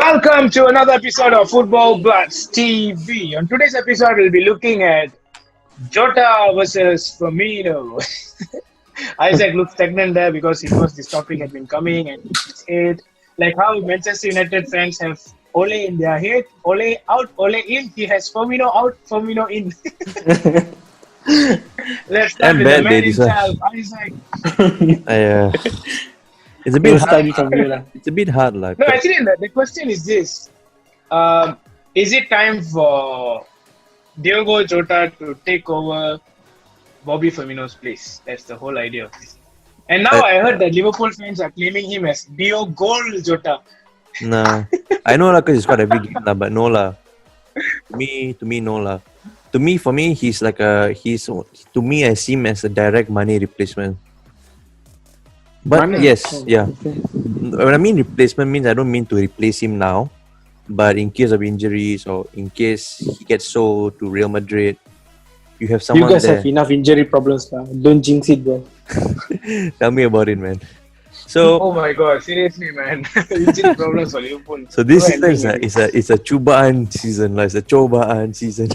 Welcome to another episode of Football Bloods TV. On today's episode, we'll be looking at Jota versus Firmino. Isaac looks stagnant there because he knows this topic had been coming and it's it. Like how Manchester United fans have Ole in their head, Ole out, Ole in. He has Firmino out, Firmino in. Let's start with the man himself, Isaac. It's a bit hard. It's a bit hard, like. No, actually, the question is this: is it time for Diogo Jota to take over Bobby Firmino's place? That's the whole idea of this. And now I heard that Liverpool fans are claiming him as Dio'GOAL Jota. Nah, I know lah, cause he's got every game lah, but no lah. To me, no lah. For me, he's like to me, I see him as a direct money replacement. But Money? yes, yeah. When I mean replacement means I don't mean to replace him now, but in case of injuries or in case he gets sold to Real Madrid, you have someone You guys there. have enough injury problems, lah. Don't jinx it, bro. Tell me about it, man. So, Oh my god, seriously, man. Injury problems for Liverpool. so this season is a cubaan season, like it's a cobaan season.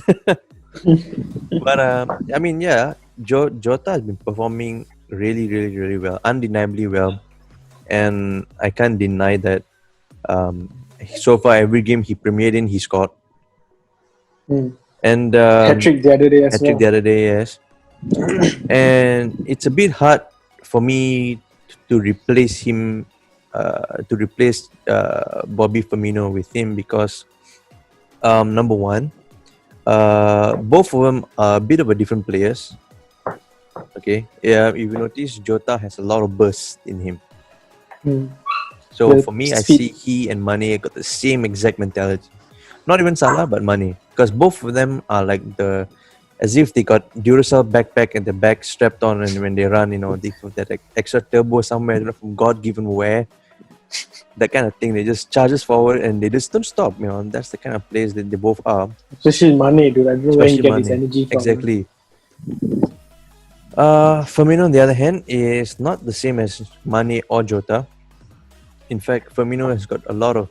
But I mean, yeah, Jota has been performing really well, undeniably well, and I can't deny that. So far, every game he premiered in, he scored, and Hat-trick the other day as hat-trick well. the other day, yes. And it's a bit hard for me to replace him, Bobby Firmino with him because number one, both of them are a bit of a different players. Okay, yeah. If you notice, Jota has a lot of bursts in him. So The for me, I speed. see he and Mane got the same exact mentality. Not even Salah, but Mane, because both of them are like as if they got Duracell backpack and the back strapped on, and when they run, they have that like, extra turbo somewhere, I don't know, from God given where. That kind of thing. They just charges forward and they just don't stop. That's the kind of players that they both are. Especially Mane, dude. I don't know where he Especially get his Mane. energy from. Exactly. Firmino, on the other hand, is not the same as Mane or Jota. In fact, Firmino has got a lot of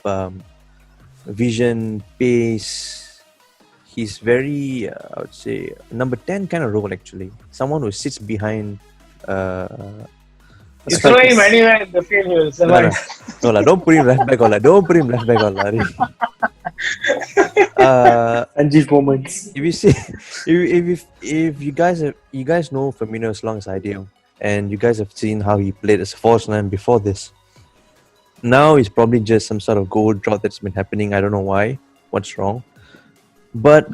vision, pace. He's very, I would say, number 10 kind of role actually. Someone who sits behind. You throw him anywhere in the field, he'll survive. No, don't put him left back or don't put him left back or Anji's moments. If you see, if you guys know Firmino as long as I do, and you guys have seen how he played as a false nine before this, now it's probably just some sort of goal drought that's been happening. I don't know why, what's wrong, but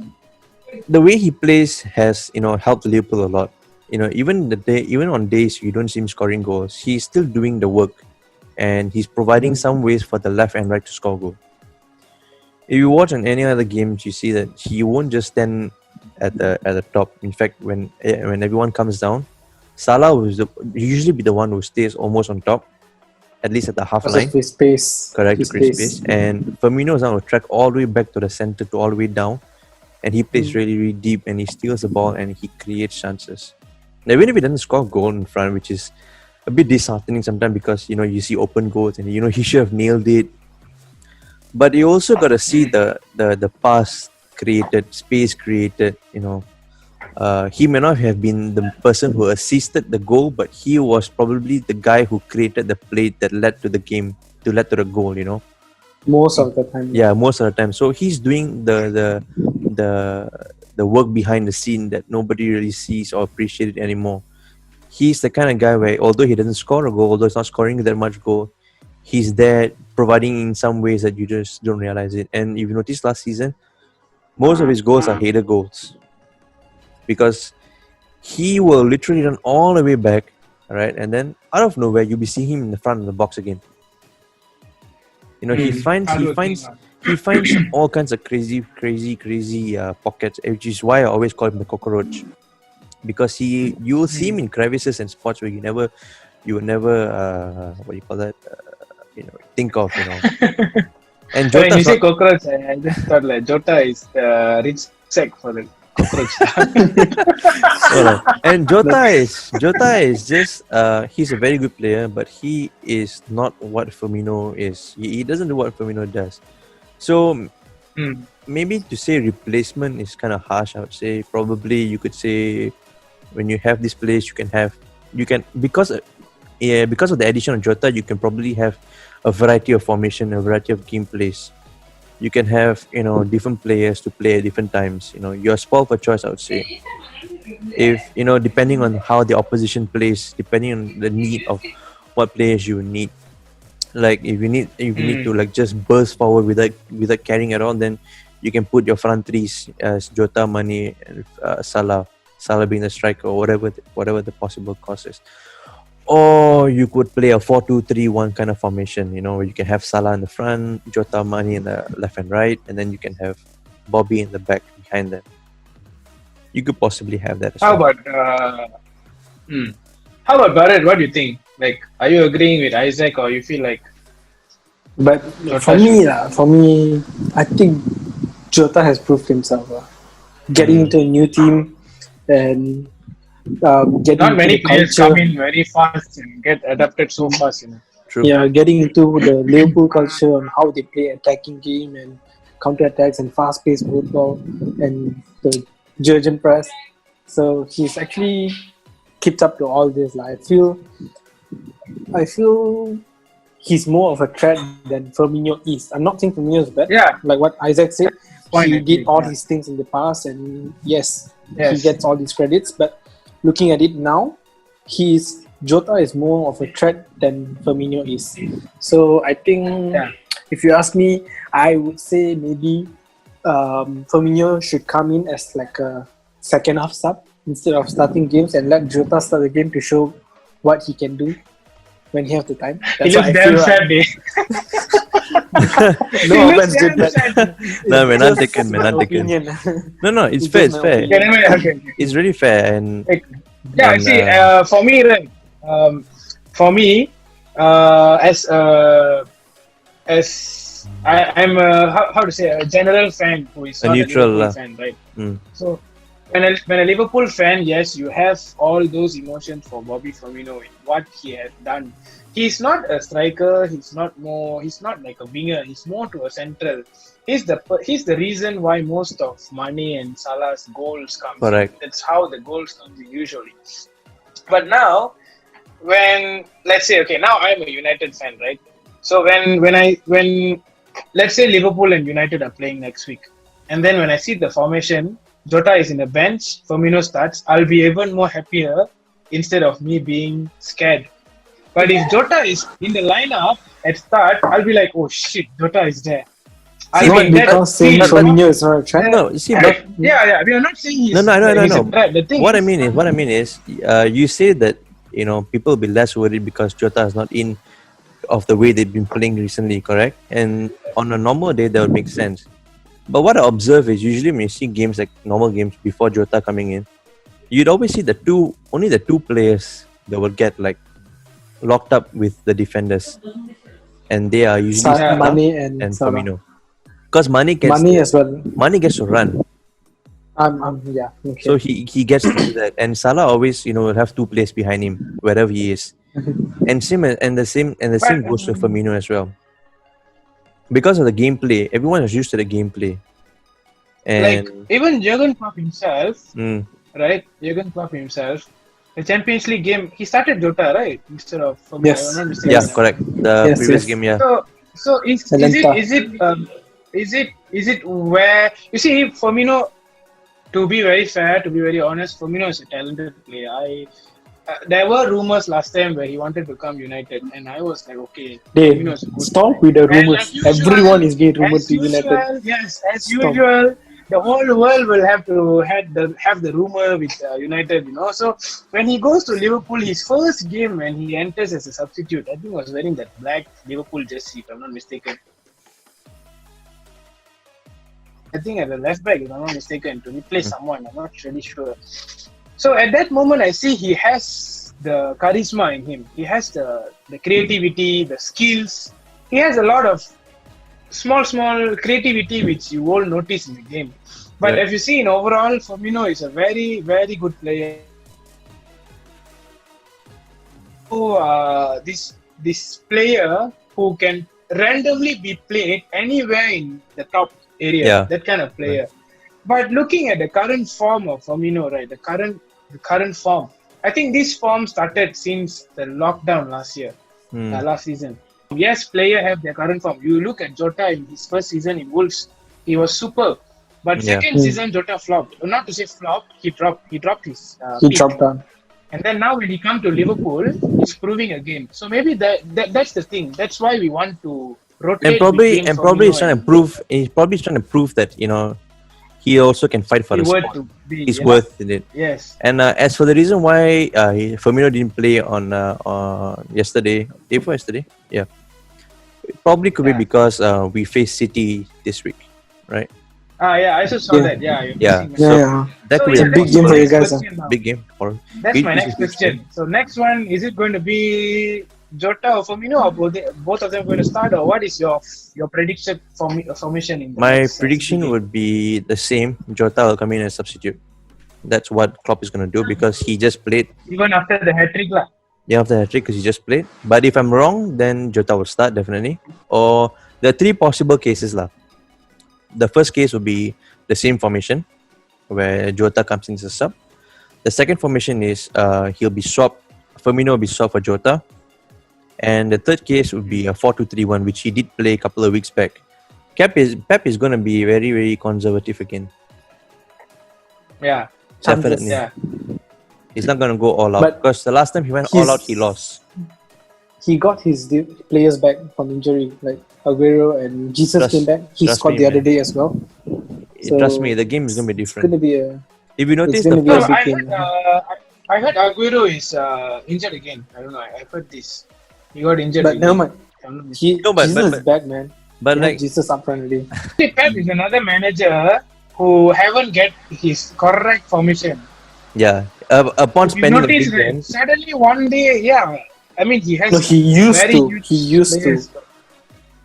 the way he plays has helped Liverpool a lot. Even on days you don't see him scoring goals, he's still doing the work, and he's providing some ways for the left and right to score goal. If you watch on any other games, you see that he won't just stand at the top. In fact, when everyone comes down, Salah will usually be the one who stays almost on top, at least at the half Because line. of his pace. Correct, His to create space. And Firmino is on a track all the way back to the center to all the way down, and he plays really deep, and he steals the ball and he creates chances. Now, even if he doesn't score a goal in front, which is a bit disheartening sometimes because you see open goals and he should have nailed it. But you also got to see the pass created, space created. He may not have been the person who assisted the goal, but he was probably the guy who created the play that led to the game, led to the goal. Most of the time. Yeah, most of the time. So he's doing the work behind the scene that nobody really sees or appreciates anymore. He's the kind of guy where, although he doesn't score a goal, although he's not scoring that much goal, he's there providing in some ways that you just don't realize it. And if you notice last season, most of his goals are header goals, because he will literally run all the way back, right? And then out of nowhere, you'll be seeing him in the front of the box again. He finds all kinds of crazy pockets, which is why I always call him the cockroach, because you will see him in crevices and spots where you would never what do you call that, think of. And When you Jota's say not, cockroach, I just thought like Jota is the rich sec for the cockroach. and Jota is just he's a very good player, but he is not what Firmino is. He doesn't do what Firmino does. So Hmm. maybe to say replacement is kind of harsh. I would say probably you could say when you have this place, you can because of the addition of Jota, you can probably have a variety of formation, a variety of gameplays. You can have different players to play at different times. You're spoiled for choice. I would say if depending on how the opposition plays, depending on the need of what players you need. Like if you need to Hmm. like just burst forward without carrying at all, then you can put your front threes as Jota, Mane, and Salah being the striker, or whatever the possible cause is. Or you could play a 4-2-3-1 kind of formation, where you can have Salah in the front, Jota, Mane in the left and right, and then you can have Bobby in the back behind them. You could possibly have that as How well. about hmm. How about Bharat? What do you think? Like, are you agreeing with Isaac, or you feel like But Jota should? for me, I think Jota has proved himself. Getting Mm, into a new team and getting Not into the many players come culture. in very fast and get adapted so fast. true. Yeah, getting into the Liverpool culture and how they play attacking game and counter attacks and fast paced football and the Jurgen press. So he's actually kept up to all this. Like, I feel he's more of a threat than Firmino is. I'm not saying Firmino is bad. Yeah, Like what Isaac said, point he did actually. all Yeah. his things in the past, and yes, he Yes. gets all these credits. But looking at it now, Jota is more of a threat than Firmino is. So I think Yeah. if you ask me, I would say maybe Firmino should come in as like a second half sub instead of starting games and let Jota start the game to show what he can do when he has the time. He That's what looks I damn feel. sad, dude. No He looks offense, dude, damn but sad. No, man, it's I'm just taken, man, my I'm taken. opinion. No, it's It's fair, just it's my fair. Okay, opinion. anyway, okay. It's really fair, and Like, yeah, and see, for me, right, for me, as I'm how to say a general fan who is a not a neutral. Liverpool fan, right? Mm, So when a Liverpool fan, yes, you have all those emotions for Bobby Firmino in what he has done. He's not a striker. He's not more. He's not like a winger. He's more to a central. He's the reason why most of Mane and Salah's goals comes in. correct. That's how the goals comes in usually. But now, when let's say, okay, now I'm a United fan, right? So when let's say Liverpool and United are playing next week, and then when I see the formation, Jota is in the bench, Firmino starts, I'll be even more happier instead of me being scared. But if Jota is in the lineup at start, I'll be like, oh shit, Jota is there. I'll See, be Not in that because saying feel. Firmino is not a threat. no, you see, but Yeah. We are not saying no, I he's a know. threat. The thing What I is, mean is, you say that people will be less worried because Jota is not in of the way they've been playing recently, correct? And on a normal day, that would make sense. But what I observe is usually when you see games like normal games before Jota coming in, you'd always see only the two players that will get like locked up with the defenders, and they are usually Yeah. Salah Mane and and Salah. Firmino. Because Mane as well. Mane gets to run, Yeah, okay. so he gets to do that, and Salah always will have two players behind him wherever he is, and the but same goes to Firmino as well. Because of the gameplay, everyone is used to the gameplay, like and even Jurgen Klopp himself, mm, right? Jurgen Klopp himself, the Champions League game, he started Jota, right? Instead of Firmino, Yes. if I'm not mistaken. yeah, correct. The Yes, previous yes. game, yeah, So Atlanta. is it where you see Firmino? To be very fair, to be very honest, Firmino is a talented player. There were rumors last time where he wanted to come United, and I was like, okay, They Firmino is a good stop player. with the And rumors. like usual, Everyone is being rumored as to United. usual, yes, as Stop. usual, the whole world will have to have the rumor with United, So when he goes to Liverpool, his first game when he enters as a substitute, I think he was wearing that black Liverpool jersey, if I'm not mistaken. I think at the left back, if I'm not mistaken, to replace someone. I'm not really sure. So at that moment, I see he has the charisma in him. He has the creativity, the skills. He has a lot of small creativity which you won't notice in the game. But Yeah. if you see in overall, Firmino is a very, very good player. So this player who can randomly be played anywhere in the top area. Yeah. That kind of player. But looking at the current form of Firmino, right? The current form. I think this form started since the lockdown last season. Yes, player have their current form. You look at Jota in his first season in Wolves, he was superb. But Yeah. second season, Jota flopped. Not to say flopped, he dropped his He peak. dropped down. And then now when he come to Liverpool, he's proving again. So maybe that's the thing. That's why we want to rotate. Probably Firmino he's trying to prove. He's probably trying to prove that he also can fight for the spot. He's worth it. Yes. And as for the reason why Firmino didn't play on yesterday, day before yesterday, yeah, it probably could be because we face City this week, right? Yeah, I also saw that. Yeah, Yeah. Yeah. That could It's be a big game for you guys. big game for. That's my next question. So next one, is it going to be Jota or Firmino, or both of them going to start, or what is your prediction formation in the My next, prediction game? would be the same. Jota will come in as substitute. That's what Klopp is going to do because he just played. Even after the hat-trick lah. Yeah, after the hat-trick because he just played. But if I'm wrong, then Jota will start definitely. Or there are three possible cases lah. The first case would be the same formation where Jota comes in as a sub. The second formation is he'll be swapped. Firmino will be swapped for Jota. And the third case would be a 4-2-3-1, which he did play a couple of weeks back. Pep is going to be very, very conservative again. Yeah. Definitely. Yeah. He's not going to go all out But because the last time he went all out, he lost. He got his players back from injury, like Aguero and Jesus came back. He scored the other day as well. So Trust me, the game is going to be it's going different. to be a. If you notice, it's gonna be No, a big game. I heard Aguero is injured again. I don't know. I heard this. He got injured. But never mind. Jesus is back, man. but They have like Jesus up front already. Pep is another manager who haven't get his correct formation. yeah, upon If you spending a notice, big right, game, suddenly one day, I mean, he has No, he used very to. huge He used players. to.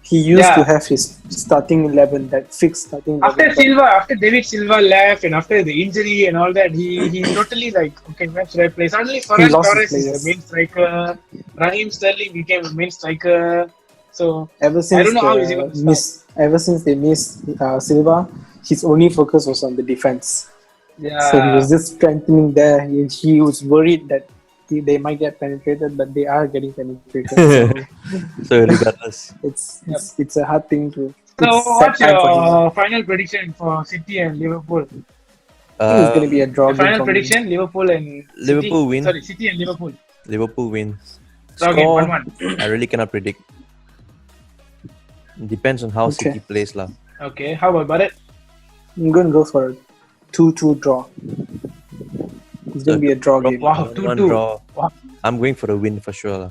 He used Yeah. to have his starting 11, that fixed starting 11. After David Silva left and after the injury and all that, he totally like, okay, where should I play? Suddenly Ferran lost his Torres is players. the main striker. Raheem Sterling became the main striker. So Ever since don't know how he's going to ever since they missed Silva, his only focus was on the defense. yeah, So he was just strengthening there. He was worried that they might get penetrated, but they are getting penetrated. so regardless, it's a hard thing to. So it's what's sad time for him. your final prediction for City and Liverpool? I think it's going to be a draw The game final for me. prediction: Liverpool and Liverpool City. win. Sorry, City and Liverpool. Liverpool win. Draw game, Score, 1-1. I really cannot predict. Depends on how Okay. City plays lah. Okay, how about Bharath? I'm going to go for a 2-2 draw. It's going to be a draw game. Wow, 1-1 2-2. draw. Wow. I'm going for a win for sure lah.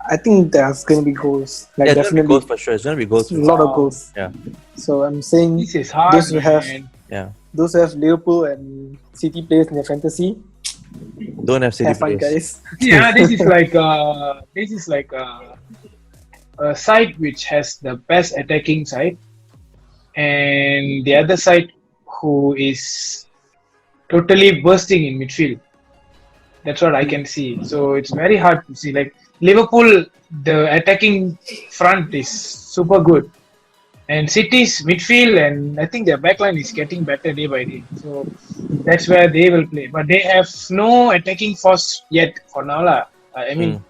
I think there's going to be goals. Like Yeah, it's gonna be definitely goals for sure. It's gonna be goals. a lot of goals. Yeah. So I'm saying This is hard, Those who have- man. Yeah. those who have Liverpool and City players in their fantasy, Don't have City have fun, players. guys. Yeah, this is like a side which has the best attacking side, and the other side who is totally bursting in midfield. That's what I can see. So it's very hard to see. Like Liverpool, the attacking front is super good, and City's midfield and I think their backline is getting better day by day. So that's where they will play. But they have no attacking force yet for now lah. I mean,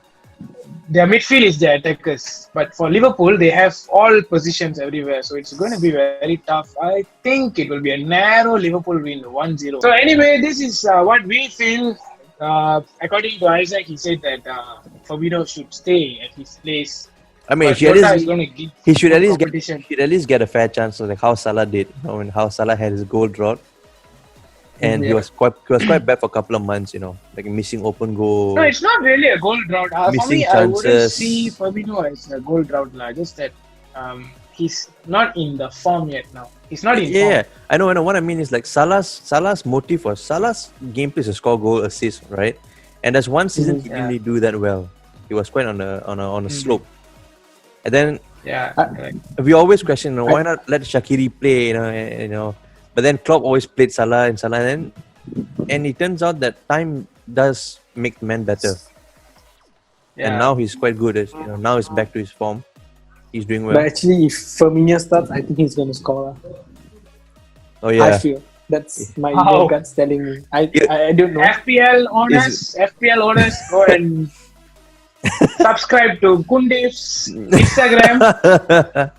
their midfield is their attackers. But for Liverpool, they have all positions everywhere. So it's going to be very tough. I think it will be a narrow Liverpool win, 1-0. So anyway, this is what we feel. According to Isaac, he said that Firmino should stay at his place. I mean, But he, at Jota is least, going to give he should at least get competition. he should at least get a fair chance, like how Salah did. You know, when how Salah had his goal drought, and he was quite bad for a couple of months. You know, like missing open goal. No, it's not really a goal drought. For Missing me, I wouldn't chances. see Firmino as a goal drought. Just that he's not in the form yet now. He's not in Yeah, form. I know. What I mean is like Salah's motive was Salah's gameplay is to score goal, assist, right? And there's one season he didn't really do that well. He was quite on a slope. And then Yeah, correct. we always question, why not let Shaqiri play? You know. But then Klopp always played Salah, and it turns out that time does make the man better. Yeah. And now he's quite good. Now he's back to his form. He's doing But well. actually, if Firmino starts, I think he's going to score. Oh I yeah. feel. That's my Wow. gut's telling me. I Yeah. I don't know. FPL owners, go and subscribe to Kundiv's Instagram.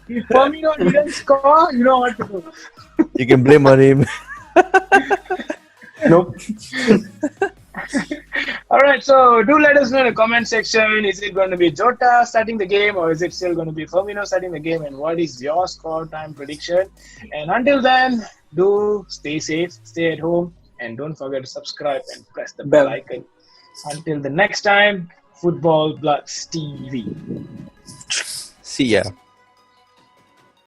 If Firmino didn't score, you know what to do. You can blame on him. Nope. All right, so do let us know in the comment section. Is it going to be Jota starting the game, or is it still going to be Firmino starting the game? And what is your score time prediction? And until then, do stay safe, stay at home, and don't forget to subscribe and press the bell icon. Until the next time, Football Bloods TV. See ya.